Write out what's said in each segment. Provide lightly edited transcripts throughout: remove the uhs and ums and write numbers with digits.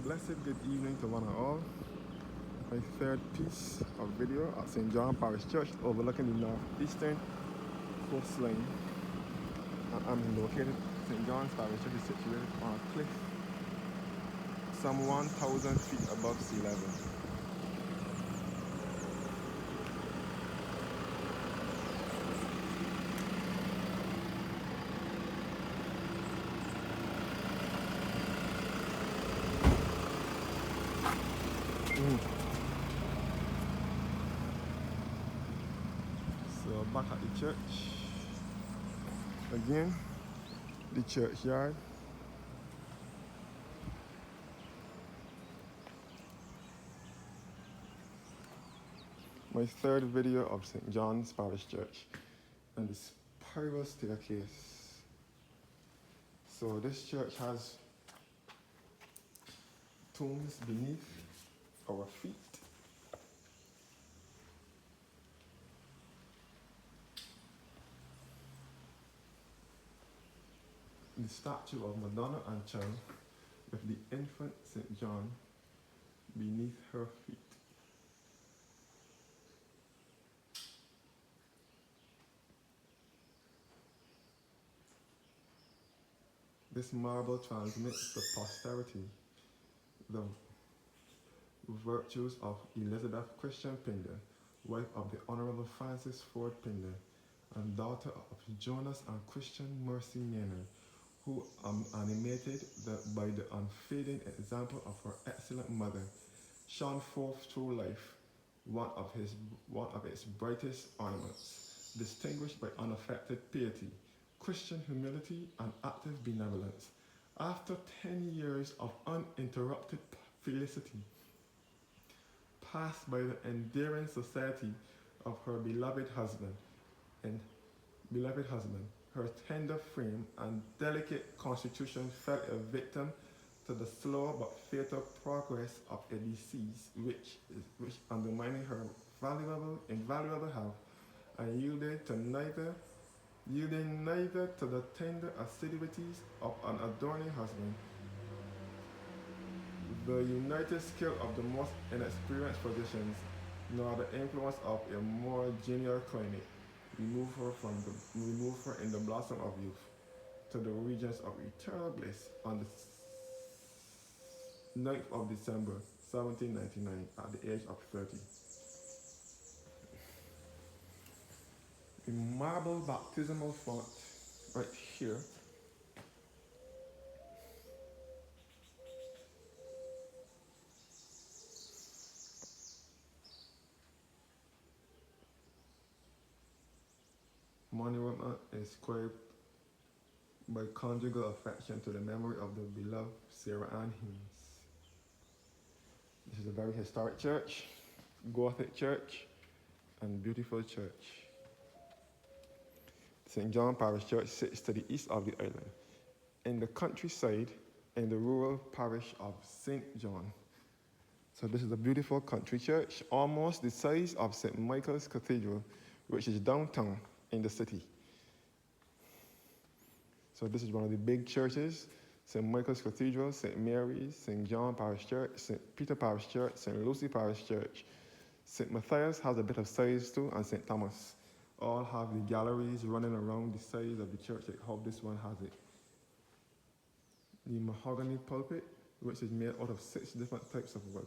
Blessed good evening to one and all. My third piece of video at St. John Parish Church overlooking the northeastern coastline. I'm located. St. John's Parish Church is situated on a cliff some 1,000 feet above sea level. So back at the church. Again, the churchyard. My third video of St. John's Parish Church and the spiral staircase. So this church has tombs beneath our feet. The statue of Madonna and Child with the infant St. John beneath her feet. This marble transmits to posterity the virtues of Elizabeth Christian Pinder, wife of the Honorable Francis Ford Pinder, and daughter of Jonas and Christian Mercy Maynard, who animated by the unfading example of her excellent mother, shone forth through life, one of its brightest ornaments, distinguished by unaffected piety, Christian humility, and active benevolence. After 10 years of uninterrupted felicity, passed by the endearing society of her beloved husband, her tender frame and delicate constitution fell a victim to the slow but fatal progress of a disease which undermining her invaluable health and yielding neither to the tender assiduities of an adoring husband, the united skill of the most inexperienced physicians, nor the influence of a more genial climate, remove her in the blossom of youth to the regions of eternal bliss on the 9th of December 1799 at the age of 30. The marble baptismal font right here monument is inscribed by conjugal affection to the memory of the beloved Sarah Ann Haynes. This is a very historic church, Gothic church, and beautiful church. St. John Parish Church sits to the east of the island, in the countryside, in the rural parish of St. John. So this is a beautiful country church, almost the size of St. Michael's Cathedral, which is downtown in the city. So this is one of the big churches: St. Michael's Cathedral, St. Mary's, St. John Parish Church, St. Peter Parish Church, St. Lucy Parish Church. St. Matthias has a bit of size too, and St. Thomas. All have the galleries running around the size of the church like how this one has it. The mahogany pulpit, which is made out of 6 different types of wood.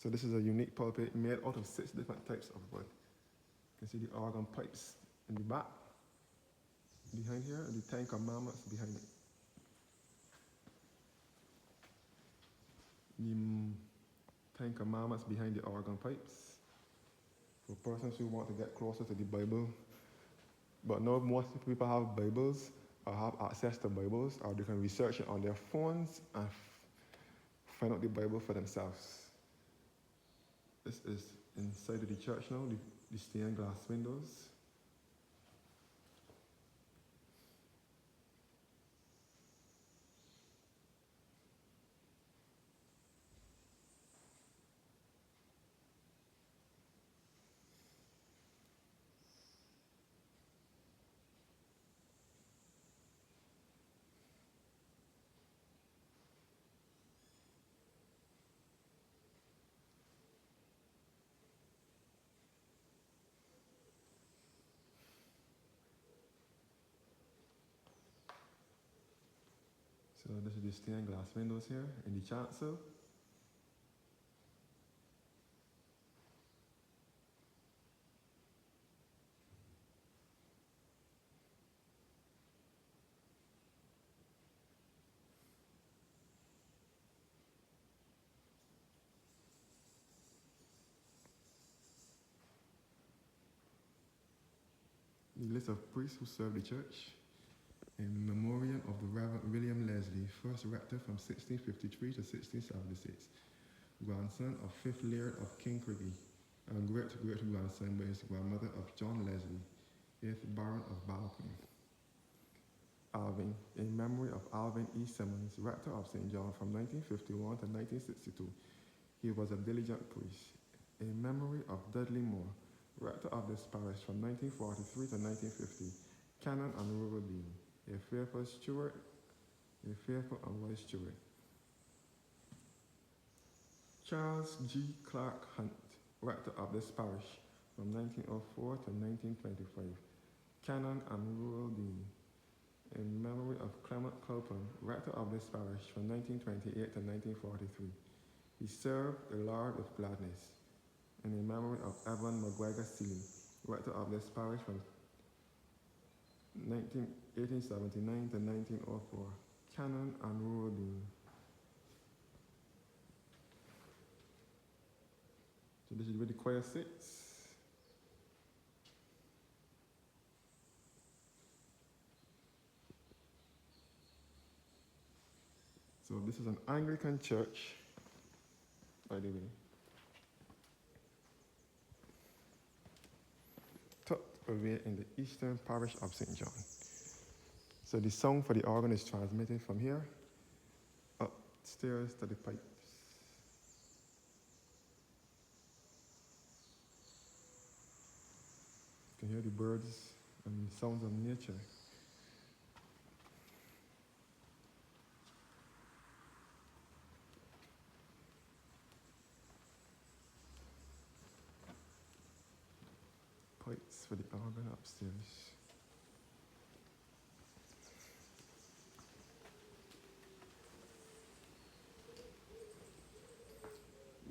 So this is a unique pulpit made out of 6 different types of wood. You can see the organ pipes in the back, behind here, and the 10 Commandments behind it. The 10 Commandments behind the organ pipes. For persons who want to get closer to the Bible, but now most people have Bibles or have access to Bibles, or they can research it on their phones and find out the Bible for themselves. This is inside of the church now, the stained glass windows. So this is the stained glass windows here in the chancel. The list of priests who served the church in memoriam of the Reverend William Leslie, first rector from 1653 to 1676, grandson of 5th Laird of Kincreggy, and great-great-grandson by his grandmother of John Leslie, 8th Baron of Balcony. Alvin, in memory of Alvin E. Simmons, rector of St. John from 1951 to 1962. He was a diligent priest. In memory of Dudley Moore, rector of this parish from 1943 to 1950, canon and rural dean, a faithful steward, a faithful and wise steward. Charles G. Clark Hunt, rector of this parish from 1904 to 1925, canon and rural dean. In memory of Clement Clopin, rector of this parish from 1928 to 1943. He served the Lord with gladness. And in memory of Evan McGregor Seeley, rector of this parish from 1879 to 1904, canon and rural dean. So this is where the choir sits. So this is an Anglican church, by the way, tucked away in the eastern parish of St. John. So the sound for the organ is transmitted from here upstairs to the pipes. You can hear the birds and the sounds of nature. Pipes for the organ upstairs.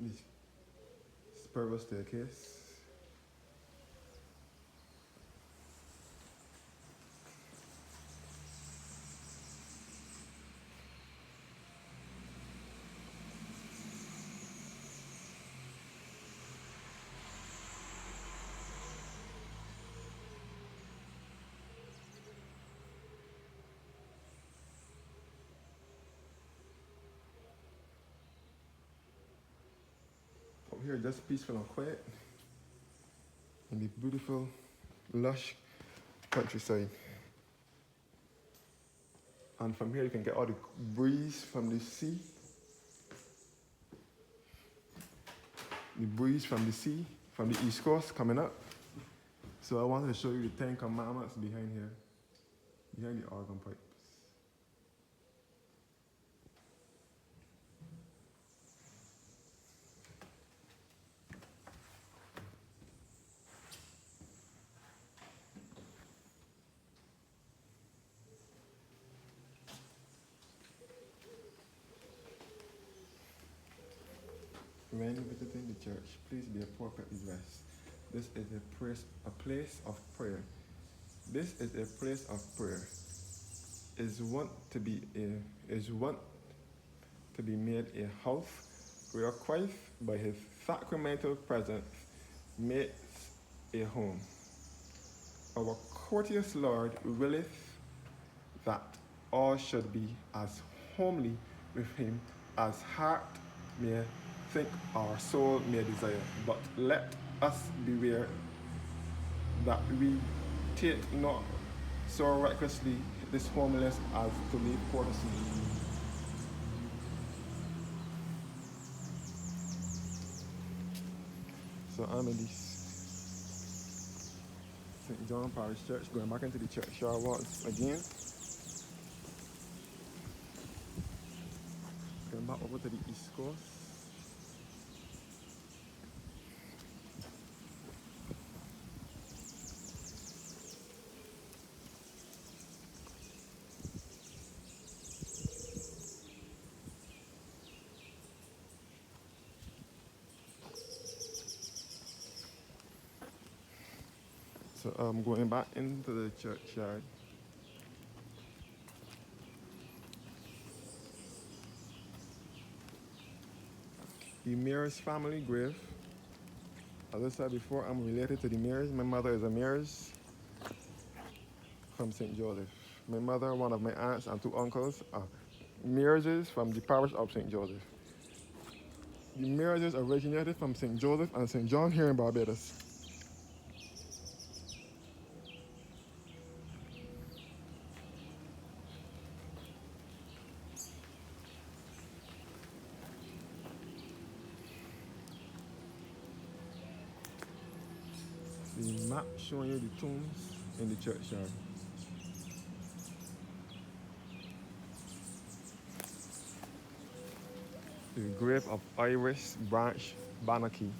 The spiral staircase. Up here, just peaceful and quiet in the beautiful, lush countryside. And from here, you can get all the breeze from the sea. The breeze from the sea, from the East Coast coming up. So I wanted to show you the 10 commandments behind here, behind the organ pipes. When visiting the church, please be appropriately dressed. This is a place of prayer. This is a place of prayer. Is want to be made a house where Christ, by his sacramental presence, makes a home. Our courteous Lord willeth that all should be as homely with him as heart may think our soul may desire. But let us beware that we take not so recklessly this homeless as to leave courtesy. So I'm in this St. John Parish Church, going back into the churchyard once again. Going back over to the East Coast. So I'm going back into the churchyard. The Mears family grave. As I said before, I'm related to the Mears. My mother is a Mears from St. Joseph. My mother, one of my aunts, and two uncles are Mearses from the parish of St. Joseph. The Mearses originated from St. Joseph and St. John here in Barbados. The map showing you the tombs in the churchyard. The grave of Iris Branch Banaki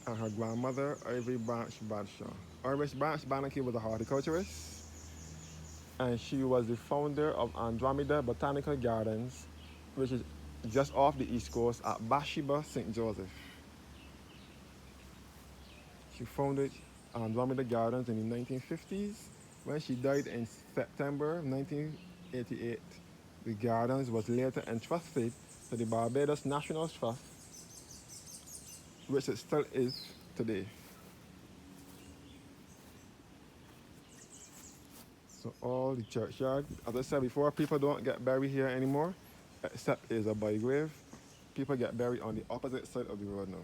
and her grandmother, Ivy Branch Bradshaw. Iris Branch Banaki was a horticulturist and she was the founder of Andromeda Botanical Gardens, which is just off the east coast at Bathsheba, St. Joseph. She founded Andromeda Gardens in the 1950s. When she died in September 1988, the gardens was later entrusted to the Barbados National Trust, which it still is today. So all the churchyard, as I said before, people don't get buried here anymore, except is a by grave. People get buried on the opposite side of the road now.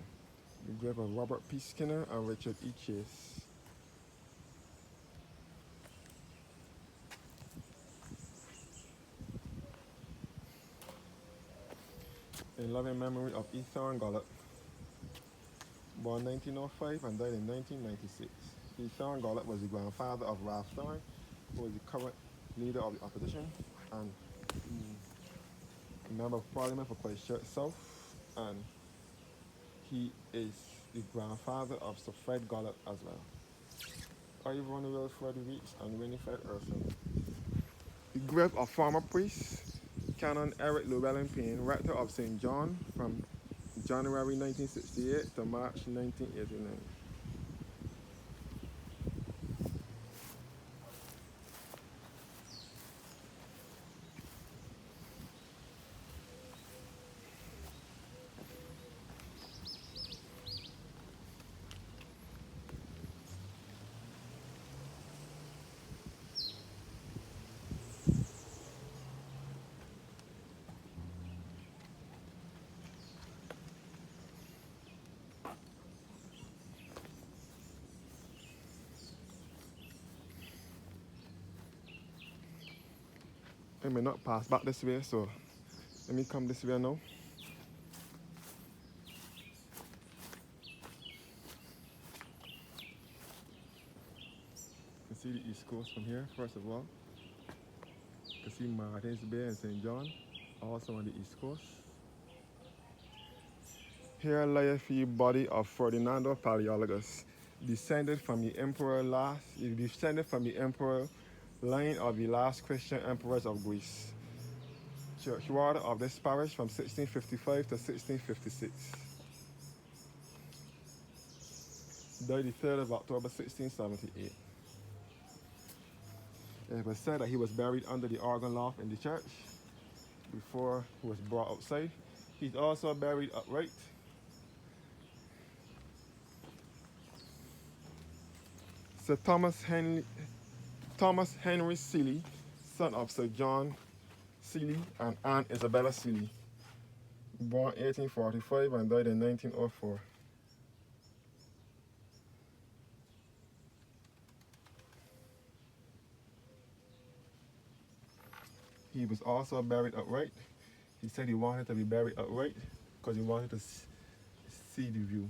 The grave of Robert P. Skinner and Richard E. Chase. In loving memory of Ethan Gollop, born 1905 and died in 1996. Ethan Gollop was the grandfather of Ralph Thorne, who is the current leader of the opposition and member of parliament for Christchurch South, and he is the grandfather of Sir Fred Gollop as well. Ivan Wilfred Weeks and Winifred Urson. The grave of former priest Canon Eric Llewellyn Payne, rector of St. John from January 1968 to March 1989. I may not pass back this way, so let me come this way now. You can see the East Coast from here, first of all. You can see Martins Bay and St. John, also on the East Coast. Here lieth the body of Ferdinando Palaeologus, descended from the emperor line of the last Christian emperors of Greece. Churchward of this parish from 1655 to 1656. Died the 3rd of October 1678. It was said that he was buried under the organ loft in the church before he was brought outside. He's also buried upright. Sir Thomas Henry Seeley, son of Sir John Seeley and Anne Isabella Seeley, born 1845 and died in 1904. He was also buried upright. He said he wanted to be buried upright because he wanted to see the view.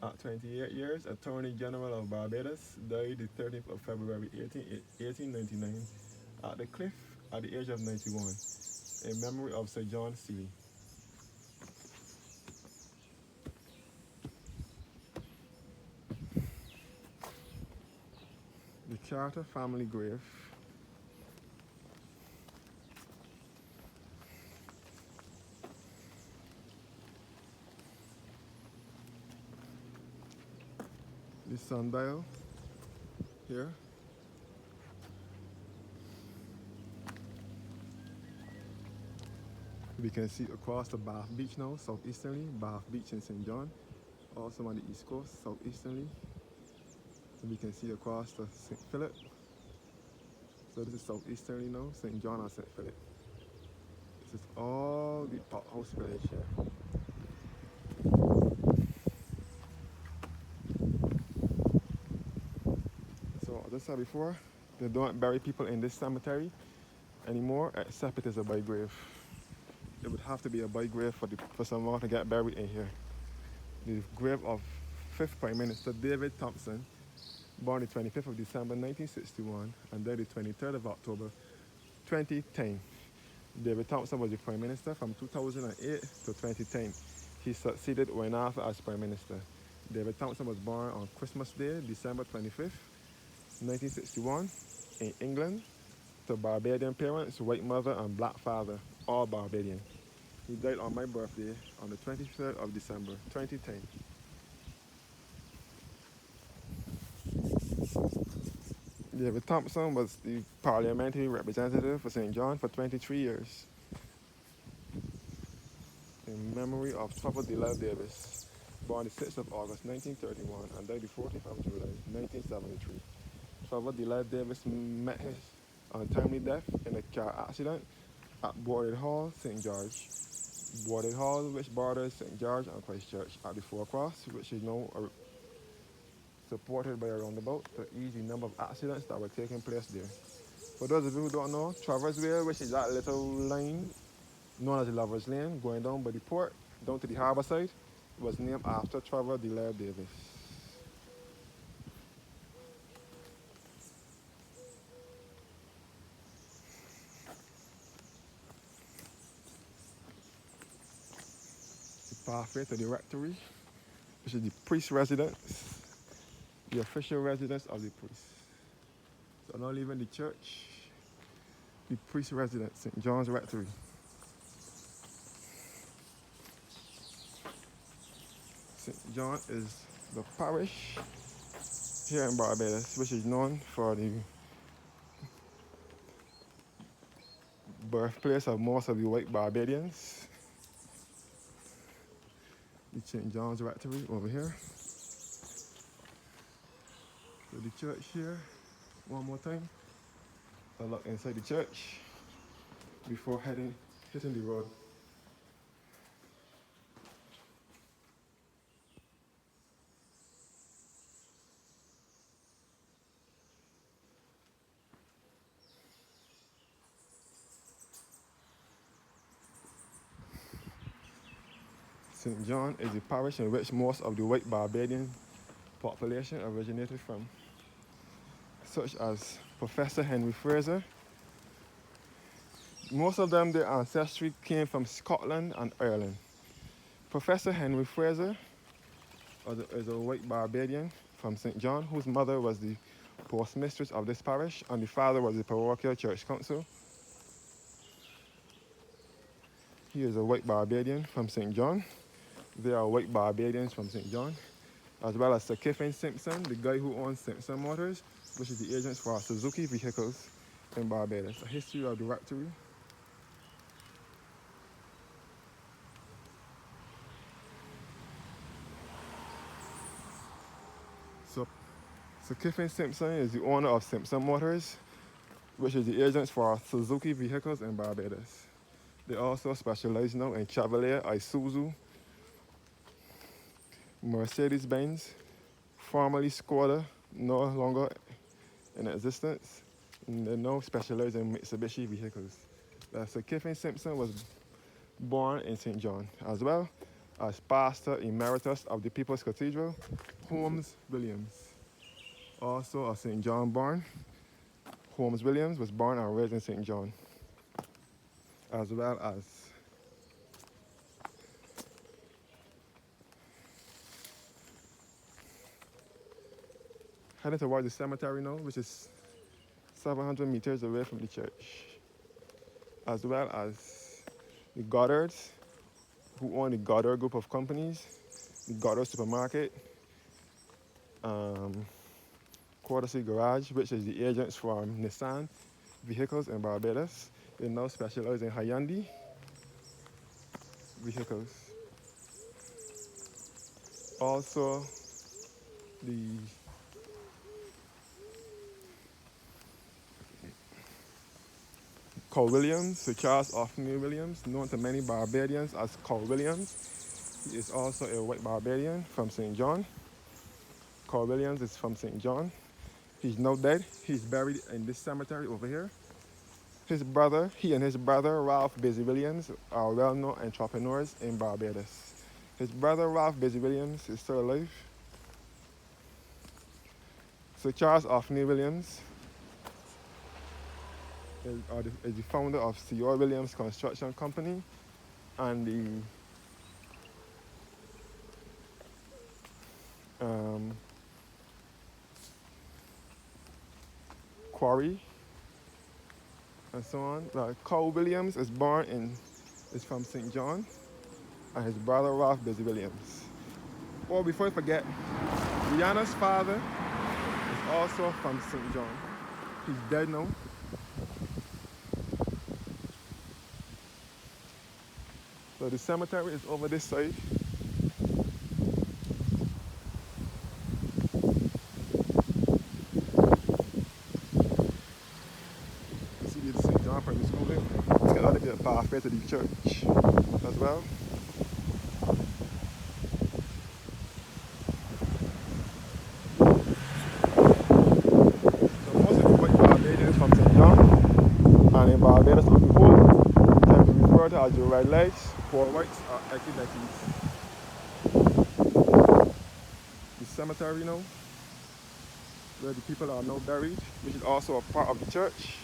At 28 years, Attorney General of Barbados, died the 30th of February 1899 at the cliff at the age of 91, in memory of Sir John Seeley. The Charter family grave. the sundial here. We can see across the Bath Beach now, southeasterly, Bath Beach in St. John. Also on the east coast, southeasterly. And we can see across the St. Philip. So this is southeasterly now, St. John and St. Philip. This is all the pothouse village here. So as I said before, they don't bury people in this cemetery anymore, except it is a by grave. It would have to be a by grave for someone to get buried in here. The grave of 5th Prime Minister David Thompson, born the 25th of December 1961 and died the 23rd of October 2010. David Thompson was the Prime Minister from 2008 to 2010. He succeeded Wainafa as Prime Minister. David Thompson was born on Christmas Day, December 25th, 1961, in England, to Barbadian parents, white mother and black father, all Barbadian. He died on my birthday on the 23rd of December 2010. David Thompson was the parliamentary representative for St. John for 23 years. In memory of Trevor Delille Davis, born the 6th of August 1931 and died the 14th of July 1973. Trevor Delille Davis met his untimely death in a car accident at Boarded Hall, St. George. Boarded Hall, which borders St. George and Christchurch at the Forecross, which is now supported by a roundabout to ease the number of accidents that were taking place there. For those of you who don't know, Travers Way, which is that little line known as the Lovers Lane, going down by the port, down to the harbour side, was named after Trevor Delille Davis. The pathway to the rectory, which is the priest residence, the official residence of the priest. So now leaving the church, the priest residence, St. John's Rectory. St. John is the parish here in Barbados, which is known for the birthplace of most of the white Barbadians. The St. John's Rectory over here. So the church here, one more time. A look inside the church before hitting the road. St. John is the parish in which most of the white Barbadian population originated from, such as Professor Henry Fraser. Most of them, their ancestry came from Scotland and Ireland. Professor Henry Fraser is a white Barbadian from St. John, whose mother was the postmistress of this parish and the father was the parochial church council. He is a white Barbadian from St. John. They are white Barbadians from St. John, as well as Sir Kiffin Simpson, the guy who owns Simpson Motors, which is the agents for Suzuki vehicles in Barbados. A history of the rectory. So Sir Kiffin Simpson is the owner of Simpson Motors, which is the agents for Suzuki vehicles in Barbados. They also specialize now in Chevrolet, Isuzu, Mercedes-Benz, formerly Skoda, no longer in existence. And they now specialize in Mitsubishi vehicles. Sir Kiffin Simpson was born in St. John, as well as Pastor Emeritus of the People's Cathedral, Holmes Williams. Also a St. John born. Holmes Williams was born and raised in St. John, as well as heading towards the cemetery now, which is 700 meters away from the church, as well as the Goddards, who own the Goddard group of companies, the Goddard supermarket, courtesy garage, which is the agents from Nissan vehicles in Barbados. They now specialize in Hyundai vehicles. Also, the Cole Williams, Sir Charles Othniel Williams, known to many Barbadians as Cole Williams. He is also a white Barbadian from St. John. Cole Williams is from St. John. He's now dead. He's buried in this cemetery over here. He and his brother, Ralph Busy Williams, are well-known entrepreneurs in Barbados. His brother, Ralph Busy Williams, is still alive. Sir Charles Othniel Williams is the founder of C.R. Williams Construction Company and the quarry and so on. Cole Williams is from St. John, and his brother Ralph Busy Williams. Oh, before I forget, Rihanna's father is also from St. John. He's dead now. So the cemetery is over this side. See the St. John Primary School there? It's got a little bit of pathway to the church as well. So most of the white Barbadians from St. John and in Barbados on the whole can be referred to as your red legs. Poor whites are Equinetes. The cemetery now, where the people are now buried, which is also a part of the church.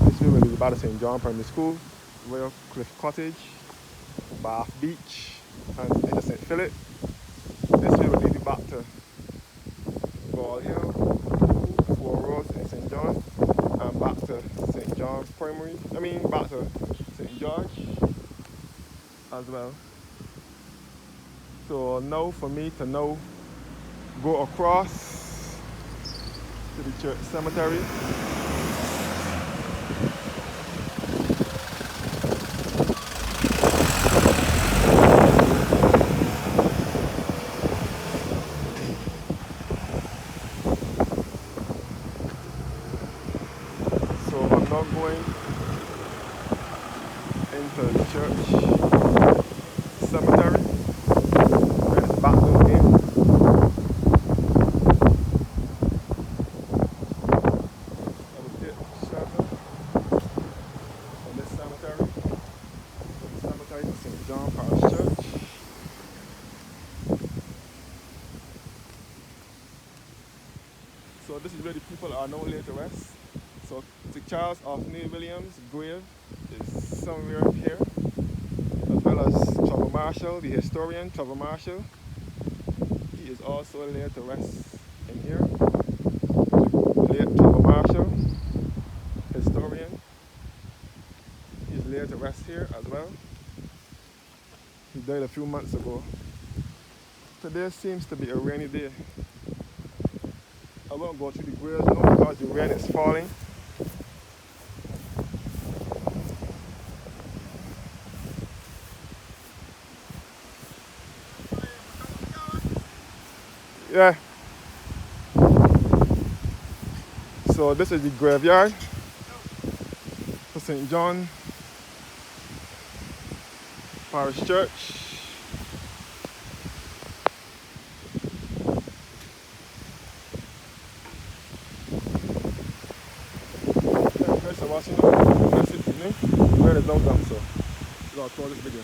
This way will be about St. John Primary School, Royal Cliff Cottage, Bath Beach, and Innocent Phillip. This way will lead you back to Ball Hill, Four Roads in St. John, and back to St. John back to St. George as well. So now for me to now go across to the church cemetery. So I'm now going into the church cemetery. And it's back down here. I will get shelter from this cemetery. So the cemetery is St. John Parish Church. So this is where the people are now laid to rest. So Sir Charles Othniel Williams' grave is somewhere here, as well as Trevor Marshall, the historian Trevor Marshall. He is also laid to rest in here. The late Trevor Marshall, historian, he is laid to rest here as well. He died a few months ago. Today seems to be a rainy day. I won't go through the graves now because the rain is falling. Yeah. So this is the graveyard for St. John Parish Church. Thanks for watching. That's it, you know? Where is down, so I'll close this video.